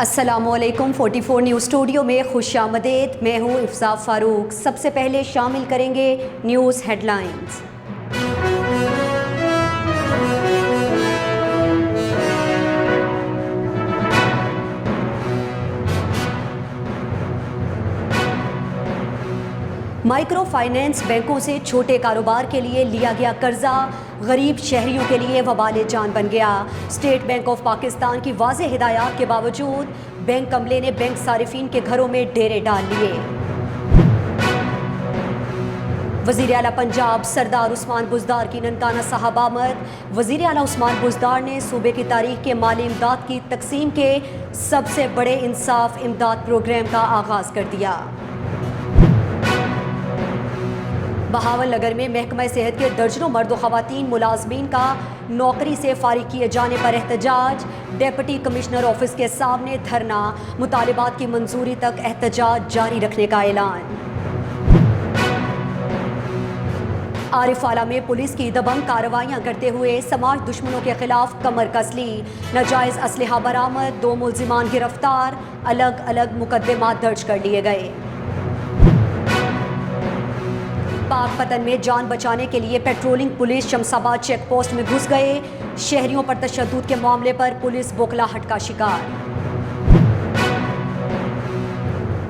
अस्सलामु अलैकुम 44 news studio में खुश आमदीद। मैं हूँ इफ्सा फारूक। सबसे पहले शामिल करेंगे न्यूज़ हेडलाइंस। माइक्रो फाइनेंस बैंकों से छोटे कारोबार के लिए लिया गया कर्जा गरीब शहरियों के लिए वबाले जान बन गया। स्टेट बैंक ऑफ पाकिस्तान की वाज़ेह हिदायत के बावजूद बैंक अमले ने बैंक सारिफीन के घरों में डेरे डाल लिए। वज़ीर आला पंजाब सरदार उस्मान बुज़दार की ननकाना साहब आमद। वज़ीर आला उस्मान बुज़दार ने सूबे की तारीख के माली इमदाद की तकसीम के सबसे बड़े इंसाफ इमदाद प्रोग्राम का आगाज़ कर दिया। बहावल नगर में महकमा सेहत के दर्जनों मर्द व ख़वातीन मुलाजमीन का नौकरी से फारिग किए जाने पर एहतजाज। डिप्टी कमिश्नर ऑफिस के सामने धरना। मुतालिबात की मंजूरी तक एहतजाज जारी रखने का ऐलान। आरिफाला में पुलिस की दबंग कार्रवाइयाँ करते हुए समाज दुश्मनों के खिलाफ कमर कस ली। नाजायज़ असलहा बरामद, 2 मुल्जिमान गिरफ्तार, अलग अलग मुकदमात दर्ज कर लिए गए। पाकपतन में जान बचाने के लिए patrolling police Shamsabad check post में घुस गए। शहरियों पर तशद्दुद के मामले पर पुलिस बौखलाहट का शिकार।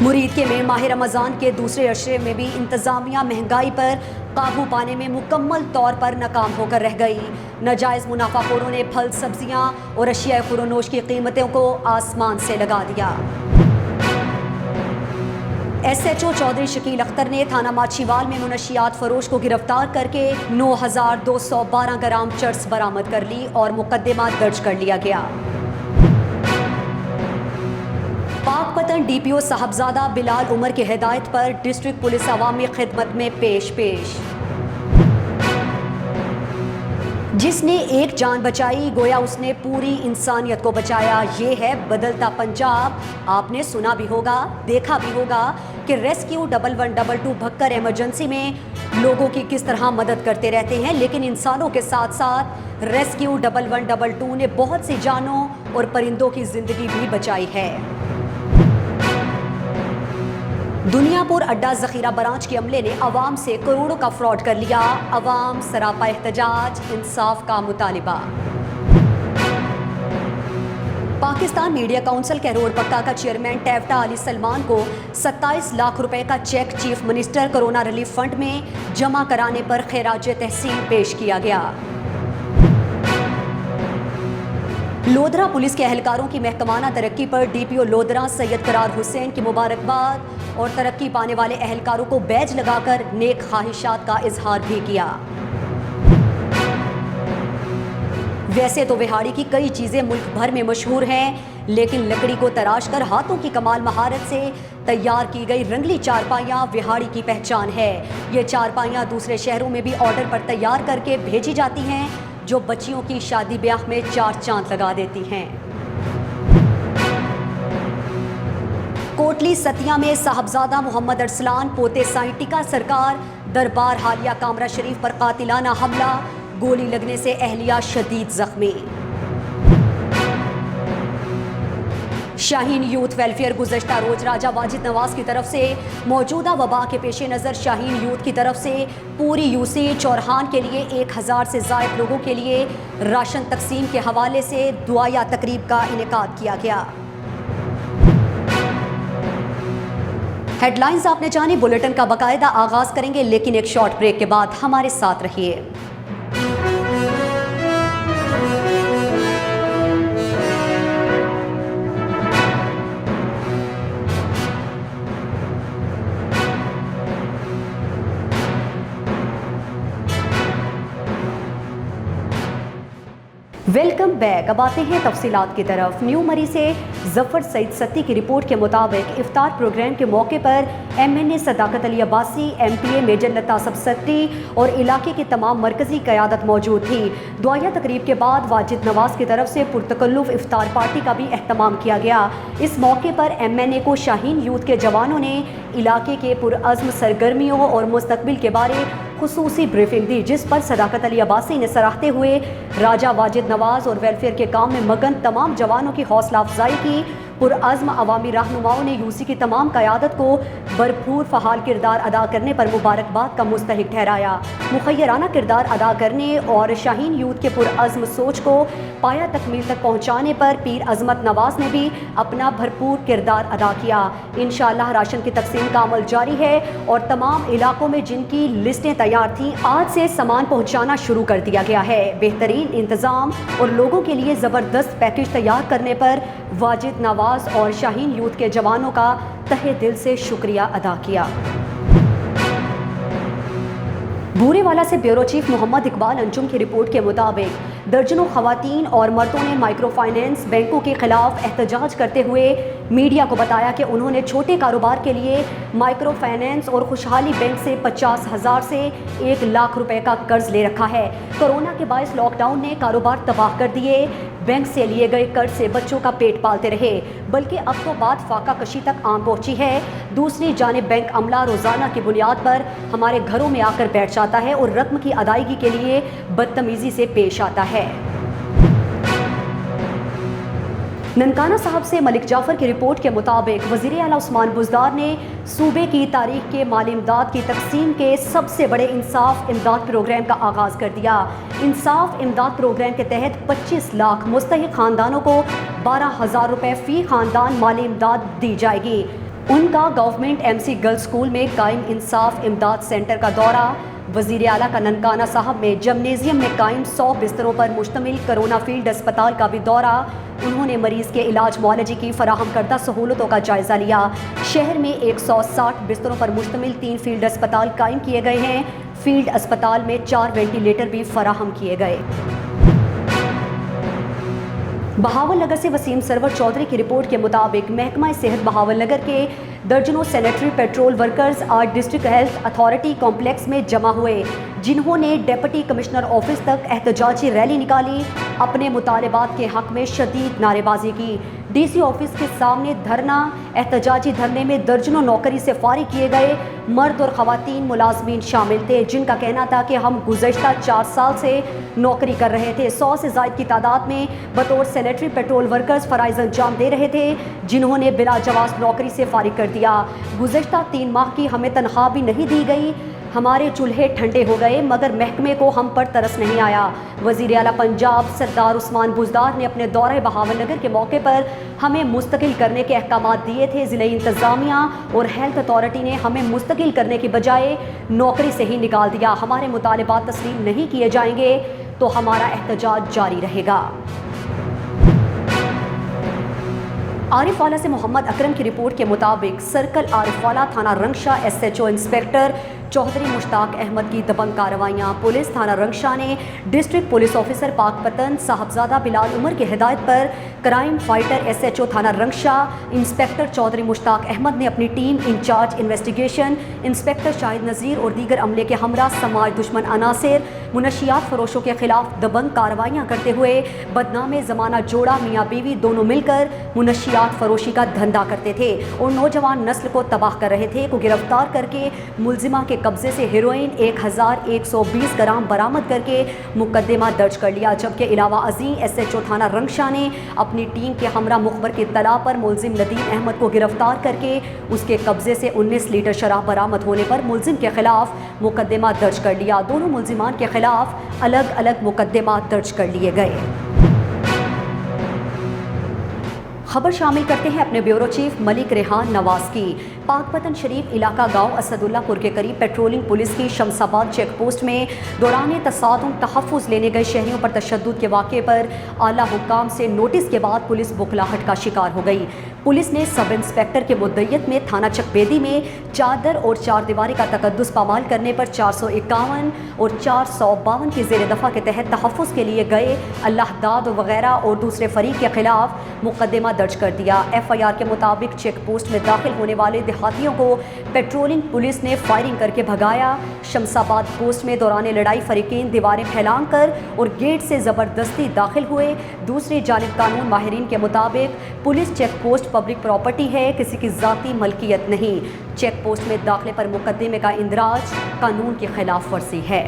मुरीद के में माह रमज़ान के दूसरे अशरे में भी इंतज़ामिया महंगाई पर काबू पाने में मुकम्मल तौर पर नाकाम होकर रह गई। नाजायज़ मुनाफाखोरों ने फल सब्जियाँ और अशिया खुरोनोश की कीमतों को आसमान से लगा दिया। SHO चौधरी शकील अख्तर ने थाना माछीवाल में मुनशियात फरोश को गिरफ्तार करके 9,212 ग्राम चर्स बरामद कर ली और मुकदमा दर्ज कर लिया गया। पाकपतन DPO साहबजादा बिलाल उमर की हिदायत पर डिस्ट्रिक्ट पुलिस अवामी खिदमत में पेश। जिसने एक जान बचाई गोया उसने पूरी इंसानियत को बचाया। ये है बदलता पंजाब। आपने सुना भी होगा, देखा भी होगा कि रेस्क्यू 1122 भक्कर इमरजेंसी में लोगों की किस तरह मदद करते रहते हैं, लेकिन इंसानों के साथ साथ रेस्क्यू 1122 ने बहुत सी जानों और परिंदों की जिंदगी भी बचाई है। दुनियापुर अड्डा ज़ख़ीरा ब्रांच के अमले ने अवाम से करोड़ों का फ्रॉड कर लिया। अवाम सरापा एहतजाज, इंसाफ का मुतालिबा। पाकिस्तान मीडिया काउंसिल के रोड पक्का का चेयरमैन टैफ्टा अली सलमान को 27 लाख रुपए का cheque chief minister corona relief fund में जमा कराने पर खैराज तहसीन पेश किया गया। लोधरा पुलिस के एहलकारों की महकमाना तरक्की पर DPO लोधरा सैयद करार हुसैन की मुबारकबाद और तरक्की पाने वाले एहलकारों को बैज लगाकर नेक ख्वाहिशात का इजहार भी किया। वैसे तो विहाड़ी की कई चीज़ें मुल्क भर में मशहूर हैं, लेकिन लकड़ी को तराश कर हाथों की कमाल महारत से तैयार की गई रंगली चारपाइयाँ विहाड़ी की पहचान है। ये चारपाइयाँ दूसरे शहरों में भी ऑर्डर पर तैयार करके भेजी जाती हैं, जो बच्चियों की शादी ब्याह में 4 चांद लगा देती हैं। कोटली सतिया में साहबजादा मोहम्मद अरसलान पोते साईं टिका सरकार दरबार हालिया कामरा शरीफ पर कातिलाना हमला, गोली लगने से अहलिया शदीद जख्मी। शाहीन यूथ वेलफेयर गुज़श्ता रोज राजा वाजिद नवाज की तरफ से मौजूदा वबा के पेश नज़र शाहीन यूथ की तरफ से पूरी यूसी चौरहान के लिए 1000 से ज़ायद लोगों के लिए राशन तकसीम के हवाले से दुआया तकरीब का इनेकाद किया गया। हेडलाइंस आपने जानी, बुलेटिन का बाकायदा आगाज़ करेंगे, लेकिन एक शॉर्ट ब्रेक के बाद हमारे साथ रहिए। Welcome back. अब आते हैं तफसीलात की तरफ। न्यू मरी से जफ़र सईद सत्ती की रिपोर्ट के मुताबिक इफ्तार प्रोग्राम के मौके पर MNA सदाकत अली अब्बासी, MPA मेजर लतासब सत्ती और इलाके की तमाम मरकज़ी क़यादत मौजूद थी। दुआया तकरीब के बाद वाजिद नवाज की तरफ से पुरतकल्लुफ़ इफ्तार पार्टी का भी एहतमाम किया गया। इस मौके पर MNA को शाहीन यूथ के जवानों ने इलाके के पुरअज़्म सरगर्मियों और मुस्तकबिल के बारे खुसूसी ब्रीफिंग दी, जिस पर सदाकत अली अब्बासी ने सराहते हुए राजा वाजिद नवाज और वेलफेयर के काम में मगन तमाम जवानों की हौसला अफजाई की। पुरअज़्म अवामी रहनुमाओं ने यूसी की तमाम क़यादत को भरपूर फ़हाल किरदार अदा करने पर मुबारकबाद का मुस्तहिक ठहराया। मुखय्यराना किरदार अदा करने और शाहीन यूथ के पुरअज़्म सोच को पाया तकमील तक पहुँचाने पर पीर अज़मत नवाज़ ने भी अपना भरपूर किरदार अदा किया। इंशाअल्लाह राशन की तकसीम का अमल जारी है और तमाम इलाकों में जिनकी लिस्टें तैयार थीं आज से सामान पहुँचाना शुरू कर दिया गया है। बेहतरीन इंतज़ाम और लोगों के लिए ज़बरदस्त पैकेज तैयार करने पर वाजिद नवाज़ और शाहीन यूथ के जवानों का तहे दिल से शुक्रिया अदा किया। बूरेवाला से ब्यूरो चीफ मोहम्मद इकबाल अंजुम की रिपोर्ट के मुताबिक दर्जनों खवातीन और मर्दों ने माइक्रो फाइनेंस बैंकों के खिलाफ एहतजाज करते हुए मीडिया को बताया कि उन्होंने छोटे कारोबार के लिए माइक्रो फाइनेंस और खुशहाली बैंक से 50,000 से 1 लाख रुपए का कर्ज ले रखा है। कोरोना के बायस लॉकडाउन ने कारोबार तबाह कर दिए। बैंक से लिए गए कर्ज से बच्चों का पेट पालते रहे, बल्कि अब तो बात फाका कशी तक आम पहुंची है। दूसरी जानिब बैंक अमला रोज़ाना की बुनियाद पर हमारे घरों में आकर बैठ जाता है और रकम की अदायगी के लिए बदतमीज़ी से पेश आता है। ननकाना साहब से मलिक जाफ़र की रिपोर्ट के मुताबिक वज़ीर आला उस्मान बुज़दार ने सूबे की तारीख के माली इमदाद की तकसीम के सबसे बड़े इंसाफ इमदाद प्रोग्राम का आगाज़ कर दिया। इंसाफ इमदाद प्रोग्राम के तहत 25 लाख मुस्तहिक ख़ानदानों को 12,000 रुपये फ़ी ख़ानदान माली इमदाद दी जाएगी। उनका गवर्नमेंट MC गर्ल्स स्कूल में कायम इंसाफ इमदाद सेंटर का दौरा, वज़ीर आला का ननकाना साहब में जमनेजियम में कायम 100 बिस्तरों पर मुश्तमिल कोरोना फील्ड अस्पताल का भी दौरा। उन्होंने मरीज़ के इलाज मुआलजे की फराहम करदा सहूलतों का जायज़ा लिया। शहर में 160 बिस्तरों पर मुश्तमिल 3 फील्ड अस्पताल कायम किए गए हैं। फील्ड अस्पताल में 4 वेंटिलेटर भी फराहम किए गए। बहावल नगर से वसीम सरवर चौधरी की रिपोर्ट के मुताबिक महकमा सेहत बहावल नगर के दर्जनों सैनिटरी पेट्रोल वर्कर्स आज डिस्ट्रिक्ट हेल्थ अथॉरिटी कॉम्प्लेक्स में जमा हुए, जिन्होंने डिप्टी कमिश्नर ऑफिस तक एहतजाजी रैली निकाली। अपने मुतालबात के हक में शदीद नारेबाजी की। DC ऑफिस के सामने धरना, एहतजाजी धरने में दर्जनों नौकरी से फारिग किए गए मर्द और ख़वातीन मुलाजमीन शामिल थे, जिनका कहना था कि हम गुज़श्ता 4 साल से नौकरी कर रहे थे। 100 से ज़ायद की तादाद में बतौर सैनिटरी पेट्रोल वर्कर्स फ़राइज़ अंजाम दे रहे थे, जिन्होंने बिला जवाज़ नौकरी से फारिग कर दिया। गुज़श्ता 3 माह की हमें तनख्वाह भी नहीं दी गई। हमारे चूल्हे ठंडे हो गए, मगर महकमे को हम पर तरस नहीं आया। वज़ीर आला पंजाब सरदार उस्मान बुज़दार ने अपने दौरे बहावल नगर के मौके पर हमें मुस्तकिल करने के अहकामात दिए थे। ज़िला इंतज़ामिया और हेल्थ अथॉरिटी ने हमें मुस्तकिल करने की बजाय नौकरी से ही निकाल दिया। हमारे मुतालबात तस्लीम नहीं किए जाएंगे तो हमारा एहतजाज जारी रहेगा। आरिफवाला से मोहम्मद अकरम की रिपोर्ट के मुताबिक सर्कल आरिफवाला थाना रंगशाह SHO इंस्पेक्टर चौधरी मुश्ताक अहमद की दबंग कार्रवाइयाँ। पुलिस थाना रंगशाह ने district police officer Pakpattan Sahibzada Bilal Umar की हिदायत पर क्राइम फाइटर SHO थाना रंगशाह इंस्पेक्टर चौधरी मुश्ताक अहमद ने अपनी team in charge investigation inspector Shahid Nazir और दीगर अमले के हमरा समाज दुश्मन अनासिर मुनशियात फरोशों के खिलाफ दबंग कार्रवाइयाँ करते हुए बदनाम ज़माना जोड़ा मियाँ बीवी दोनों मिलकर मुनशियात फरोशी का धंधा करते थे और नौजवान नस्ल को तबाह कर रहे थे, को गिरफ्तार करके मुलजिमा के कब्जे से हेरोइन 1120 ग्राम बरामद करके मुकदमा दर्ज कर लिया। जबकि इलावा अजीम SHO थाना रंगशाह ने अपनी टीम के हमरा मुखबर की तला पर मुलजिम नदीम अहमद को गिरफ्तार करके उसके कब्जे से 19 लीटर शराब बरामद होने पर मुलजिम के खिलाफ मुकदमा दर्ज कर लिया। दोनों मुलजिमान के खिलाफ अलग अलग मुकदमा दर्ज कर लिए गए। खबर शामिल करते हैं अपने ब्यूरो चीफ मलिक रेहान नवाज की। पाकपतन शरीफ इलाका गांव असदुल्लापुर के करीब पेट्रोलिंग पुलिस की शमसाबाद चेक पोस्ट में दौरान तसादुम तहफ़्फ़ुज़ लेने गए शहरियों पर तशद्दुद के वाक़े पर आला हुक्काम से नोटिस के बाद पुलिस बुखलाहट का शिकार हो गई। पुलिस ने सब इंस्पेक्टर के मुद्दयत में थाना चकबेदी में चादर और चारदीवारी का तकद्दुस पामाल करने पर 451 और 452 की ज़ेर दफ़ा के तहत तहफ़्फ़ुज़ के लिए गए अल्लाहदाद वगैरह और दूसरे फरीक के खिलाफ मुकदमा दर्ज कर दिया। FIR के मुताबिक चेक पोस्ट में दाखिल होने वाले देहातियों को पेट्रोलिंग पुलिस ने फायरिंग करके भगाया। शमसाबाद पोस्ट में दौरान लड़ाई फरीकीन दीवारें फैलांग कर और गेट से ज़बरदस्ती दाखिल हुए। दूसरी जानिब कानून माहिरीन के मुताबिक police check post public property है, किसी की ज़ाती मलकियत नहीं। चेक पोस्ट में दाखिले पर मुकदमे का इंदराज कानून की खिलाफ वर्जी है।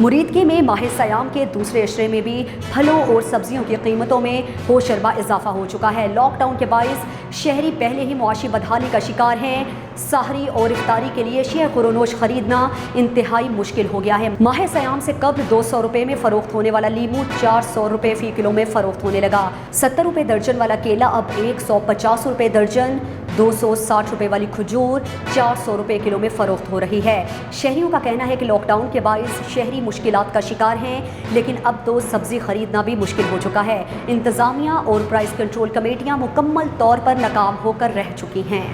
मुरीदकी में माह सयाम के दूसरे अशरे में भी फलों और सब्जियों की कीमतों में होशरबा इजाफा हो चुका है। लॉकडाउन के बायस शहरी पहले ही मुआशी बदहाली का शिकार हैं। सहरी और इफ्तारी के लिए शेर खुरोनोश खरीदना इंतहाई मुश्किल हो गया है। माह सयाम से कबल 200 रुपये में फ़रोख्त होने वाला लीमू 400 रुपये फ़ी किलो में फ़रोख्त होने लगा। 70 रुपये दर्जन वाला केला अब 150 रुपये दर्जन, 260 रुपये वाली खजूर 400 रुपये किलो में फ़रोख्त हो रही है। शहरियों का कहना है कि लॉकडाउन के बायस शहरी मुश्किलात का शिकार हैं, लेकिन अब तो सब्ज़ी ख़रीदना भी मुश्किल हो चुका है। इंतज़ामिया और प्राइस कंट्रोल कमेटियाँ मुकम्मल तौर पर नाकाम होकर रह चुकी हैं।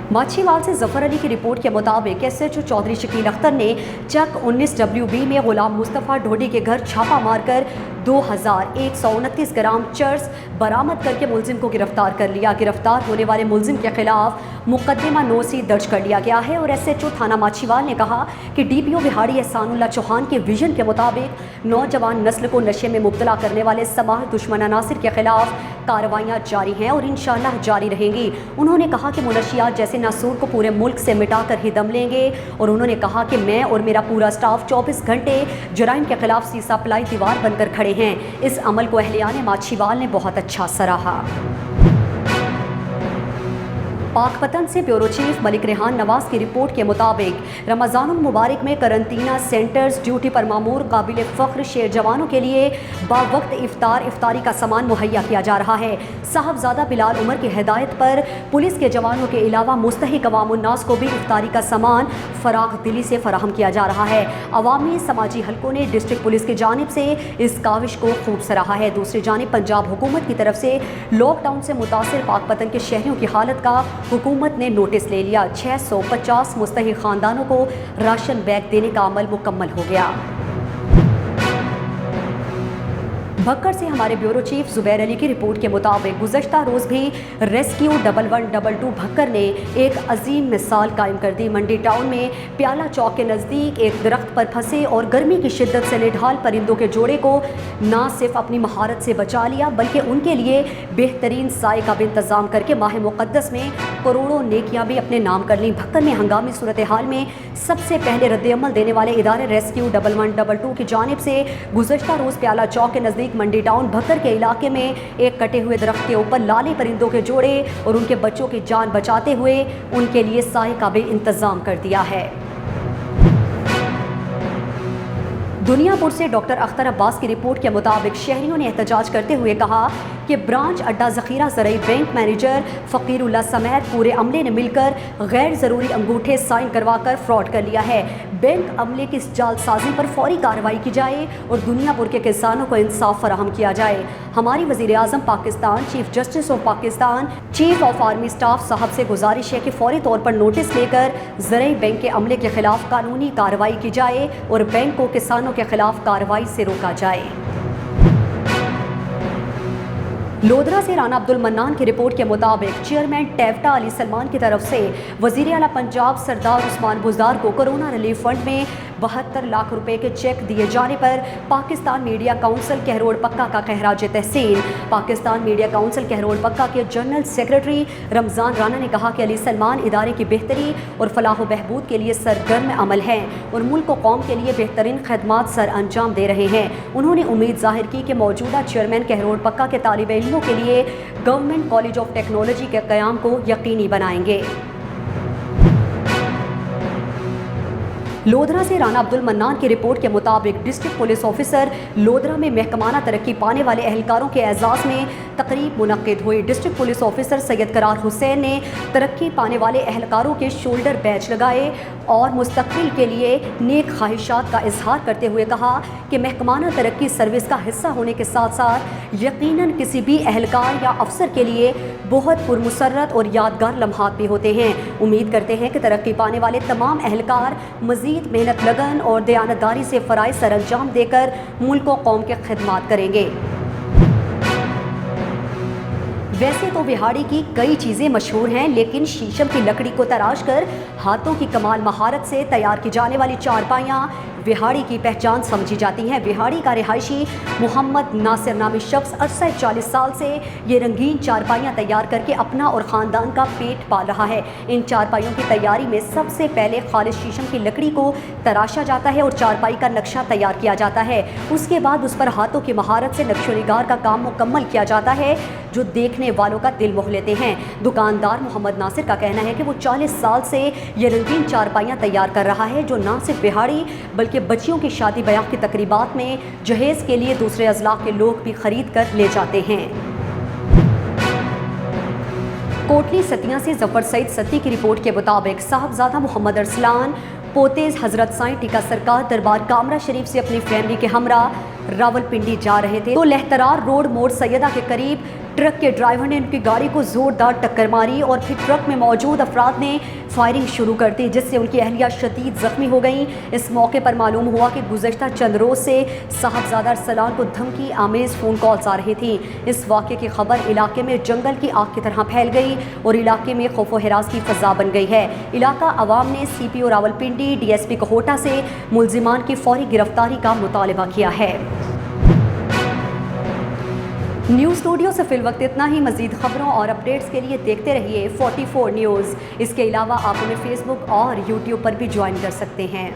माछीवाल से जफर अली की रिपोर्ट के मुताबिक SHO चौधरी शकील अख्तर ने चक 19WB में गुलाम मुस्तफ़ा ढोडी के घर छापा मारकर 2129 ग्राम चर्स बरामद करके मुलजिम को गिरफ्तार कर लिया। गिरफ्तार होने वाले मुलजिम के खिलाफ मुकदमा 9C दर्ज कर लिया गया है और SHO थाना माछीवाल ने कहा कि DPO बिहाड़ी एहसानुल्लाह चौहान के विजन के मुताबिक नौजवान नस्ल को नशे में मुब्तला करने वाले समाह दुश्मन अनासिर के खिलाफ कार्रवाइयाँ जारी हैं और इंशाअल्लाह जारी रहेंगी। उन्होंने कहा कि मुनशियात जैसे नासूर को पूरे मुल्क से मिटाकर ही दम लेंगे और उन्होंने कहा कि मैं और मेरा पूरा स्टाफ 24 घंटे जराइम के खिलाफ सीसा पलाई दीवार बनकर खड़े हैं। इस अमल को अहलियान माछीवाल ने बहुत अच्छा सराहा। पाकपतन से ब्यूरो चीफ मलिक रेहान नवाज की रिपोर्ट के मुताबिक रमज़ानुल मुबारक में करंटीना सेंटर्स ड्यूटी पर मामूर काबिल फ़ख्र शेर जवानों के लिए बावक्त इफ्तारी का सामान मुहैया किया जा रहा है। साहबजादा बिलाल उमर की हिदायत पर पुलिस के जवानों के अलावा मुस्तहिक अवामुन्नास को भी इफ्तारी का सामान फराख दिली से फराहम किया जा रहा है। अवामी समाजी हलकों ने डिस्ट्रिक्ट पुलिस की जानिब से इस काविश को खूब सराहा है। दूसरी जानिब पंजाब हुकूमत की तरफ से लॉकडाउन से मुतासिर पाकपतन के शहरियों की हालत का हुकूमत ने नोटिस ले लिया। 650 मुस्तहिक ख़ानदानों को राशन बैग देने का अमल मुकम्मल हो गया। भक्कर से हमारे ब्यूरो चीफ जुबैर अली की रिपोर्ट के मुताबिक गुज़श्ता रोज़ भी रेस्क्यू 1122 भक्कर ने एक अजीम मिसाल कायम कर दी। मंडी टाउन में प्याला चौक के नज़दीक एक दरख्त पर फंसे और गर्मी की शिद्दत से निढाल परिंदों के जोड़े को ना सिर्फ अपनी महारत से बचा लिया बल्कि उनके लिए बेहतरीन साए का भी इंतज़ाम करके माह मुक़द्दस में करोड़ों नेकियां भी अपने नाम कर लीं। भक्कर में हंगामी सूरत हाल में सबसे पहले रद्द-ए-अमल देने वाले इदारे रेस्क्यू 1122 की जानिब से गुज़श्ता रोज़ प्याला चौक के नज़दीक मंडी टाउन भक्कर के इलाके में एक कटे हुए दरख्त के ऊपर लाले परिंदों के जोड़े और उनके बच्चों की जान बचाते हुए उनके लिए साए का भी इंतज़ाम कर दिया है। दुनियापुर से डॉक्टर अख्तर अब्बास की रिपोर्ट के मुताबिक शहरियों ने एहतजाज करते हुए कहा कि ब्रांच अड्डा ज़ख़ीरा ज़राई बैंक मैनेजर फ़कीरुल्लाह समेत पूरे अमले ने मिलकर गैर ज़रूरी अंगूठे साइन करवाकर फ्रॉड कर लिया है। बैंक अमले की इस जालसाजी पर फौरी कार्रवाई की जाए और दुनियापुर के किसानों को इंसाफ फराहम किया जाए। हमारी वज़ीर आज़म Pakistan, chief justice of Pakistan, chief of army staff साहब से गुजारिश है कि फौरी तौर पर नोटिस लेकर ज़राई बैंक के अमले के खिलाफ कानूनी कार्रवाई की जाए और बैंक को किसानों के खिलाफ कार्रवाई से रोका जाए। लोधरा से राना अब्दुल मन्नान की रिपोर्ट के मुताबिक चेयरमैन टेवटा अली सलमान की तरफ से वज़ीर आला पंजाब सरदार उस्मान बुज़दार को कोरोना रिलीफ फंड में 72 लाख रुपए के चेक दिए जाने पर पाकिस्तान मीडिया काउंसिल कहरोड़ पक्का का खहराज तहसीन। पाकिस्तान मीडिया काउंसिल कहरोड़ पक्का के जनरल सेक्रेटरी रमज़ान राना ने कहा कि अली सलमान इदारे की बेहतरी और फलाह बहबूद के लिए सरगर्म अमल हैं और मुल्क व कौम के लिए बेहतरीन खदमात सर अंजाम दे रहे हैं। उन्होंने उम्मीद जाहिर की कि मौजूदा चेयरमैन कहरोड़ पक्का के तालिब इल्मों के लिए गवर्नमेंट कॉलेज ऑफ टेक्नोलॉजी के क़याम को यकीनी बनाएंगे। लोधरा से राना अब्दुल मन्नान की रिपोर्ट के मुताबिक डिस्ट्रिक्ट पुलिस ऑफिसर लोधरा में महकमाना तरक्की पाने वाले एहलकारों के एजाज़ में तकरीब मुनक्किद हुई। डिस्ट्रिक्ट पुलिस ऑफिसर सैयद करार हुसैन ने तरक्की पाने वाले एहलकारों के शोल्डर बैच लगाए और मुस्तकबिल के लिए नेक ख्वाहिशात का इजहार करते हुए कहा कि महकमाना तरक्की सर्विस का हिस्सा होने के साथ साथ यकीनन किसी भी एहलकार या अफसर के लिए बहुत पुरमुसर्रत और यादगार लम्हात भी होते हैं। उम्मीद करते हैं कि तरक्की पाने वाले तमाम एहलकार मज़ीद मेहनत, लगन और दयानतदारी से फ़राइज़ सर अंजाम देकर मुल्क और कौम के खिदमात करेंगे। वैसे तो बिहाड़ी की कई चीज़ें मशहूर हैं, लेकिन शीशम की लकड़ी को तराश कर हाथों की कमाल महारत से तैयार की जाने वाली चारपाइयाँ विहाड़ी की पहचान समझी जाती हैं। विहाड़ी का रिहायशी मोहम्मद नासिर नामी शख्स अरसा 40 साल से ये रंगीन चारपाइयाँ तैयार करके अपना और ख़ानदान का पेट पाल रहा है। इन चारपाइयों की तैयारी में सबसे पहले खालिश शीशम की लकड़ी को तराशा जाता है और चारपाई का नक्शा तैयार किया जाता है। उसके बाद उस पर हाथों की महारत से नक्शोनिगार का काम मुकम्मल किया जाता है, जो देखने वालों का दिल मोह लेते हैं। दुकानदार मोहम्मद नासिर का कहना है कि वो 40 साल से ये रंगीन चारपाइयाँ तैयार कर रहा है, जो ना सिर्फ बिहाड़ी बल्कि बच्चियों की शादी ब्याह की तकरीबात में जहेज़ के लिए दूसरे अजला के लोग भी खरीद कर ले जाते हैं। कोटली सतिया से जफर सईद सत्ती की रिपोर्ट के मुताबिक साहबजादा मोहम्मद अरसलान पोतेज हजरत साईं टीका सरकार दरबार कामरा शरीफ से अपनी फैमिली के हमरा रावलपिंडी जा रहे थे तो लहतरार रोड मोड़ सैयदा के करीब ट्रक के ड्राइवर ने उनकी गाड़ी को जोरदार टक्कर मारी और फिर ट्रक में मौजूद अफराद ने फायरिंग शुरू कर दी, जिससे उनकी अहलिया शदीद जख्मी हो गईं। इस मौके पर मालूम हुआ कि गुज़श्ता चंद रोज़ से साहबजादा अरसलान को धमकी आमेज़ फ़ोन कॉल्स आ रही थी। इस वाक़े की खबर इलाके में जंगल की आग की तरह फैल गई और इलाके में खौफ व हिरास की फ़ज़ा बन गई है। इलाका अवाम ने CPO रावलपिंडी DSP कोहोटा से मुलजिमान की फौरी गिरफ्तारी का मुतालबा किया है। न्यूज़ स्टूडियो से फिल वक्त इतना ही। मज़ीद खबरों और अपडेट्स के लिए देखते रहिए 44 न्यूज़। इसके अलावा आप हमें फेसबुक और यूट्यूब पर भी ज्वाइन कर सकते हैं।